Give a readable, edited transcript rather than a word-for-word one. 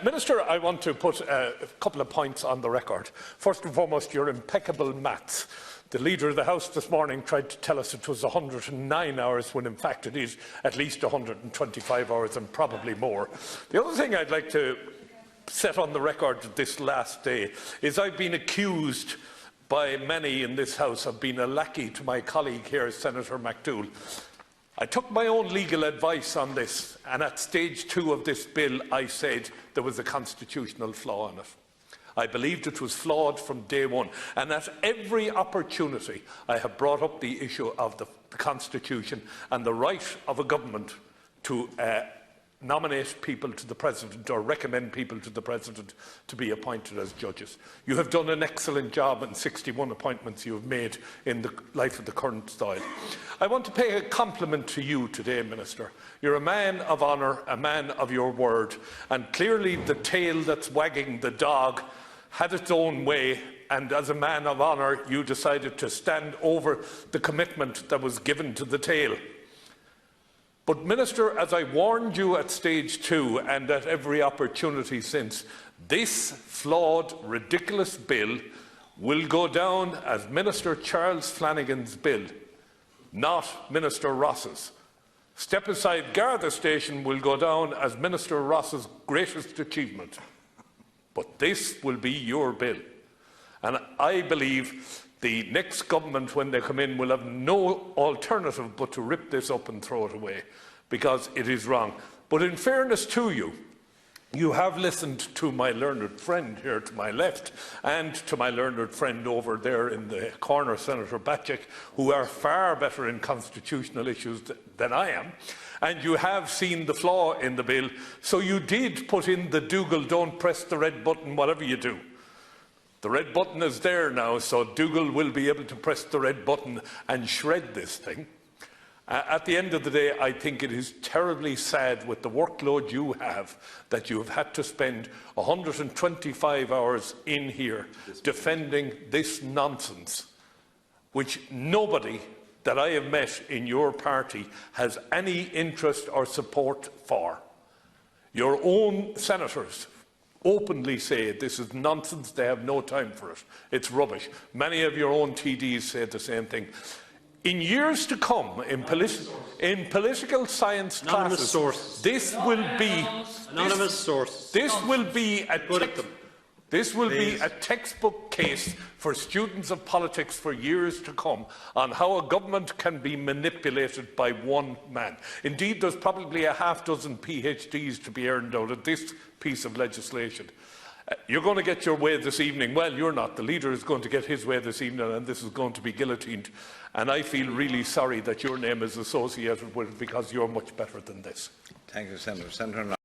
Minister, I want to put a couple of points on the record. First and foremost, your impeccable maths. The Leader of the House this morning tried to tell us it was 109 hours, when in fact it is at least 125 hours and probably more. The other thing I'd like to set on the record this last day is I've been accused by many in this House of being a lackey to my colleague here, Senator McDougall. I took my own legal advice on this, and at stage 2 of this bill I said there was a constitutional flaw in it. I believed it was flawed from day one, and at every opportunity I have brought up the issue of the Constitution and the right of a government to nominate people to the President or recommend people to the President to be appointed as judges. You have done an excellent job in 61 appointments you have made in the life of the current style. I want to pay a compliment to you today, Minister. You're a man of honour, a man of your word, and clearly the tail that's wagging the dog had its own way, and as a man of honour you decided to stand over the commitment that was given to the tail. But, Minister, as I warned you at stage 2 and at every opportunity since, this flawed, ridiculous bill will go down as Minister Charles Flanagan's bill, not Minister Ross's. Step Aside Garda Station will go down as Minister Ross's greatest achievement. But this will be your bill. And I believe the next government, when they come in, will have no alternative but to rip this up and throw it away, because it is wrong. But in fairness to you, you have listened to my learned friend here to my left and to my learned friend over there in the corner, Senator Batchek, who are far better in constitutional issues than I am. And you have seen the flaw in the bill, so you did put in the Dougal, don't press the red button whatever you do. The red button is there now, so Dougal will be able to press the red button and shred this thing. At the end of the day, I think it is terribly sad, with the workload you have, that you have had to spend 125 hours in here defending this nonsense, which nobody that I have met in your party has any interest or support for. Your own senators openly say this is nonsense, they have no time for it, it's rubbish. Many of your own TDs say the same thing. In years to come, in political science classes, this will be a textbook case for students of politics for years to come on how a government can be manipulated by one man. Indeed, there's probably a half-dozen PhDs to be earned out of this piece of legislation. You're going to get your way this evening. Well, you're not. The Leader is going to get his way this evening, and this is going to be guillotined. And I feel really sorry that your name is associated with it, because you're much better than this. Thank you, Senator.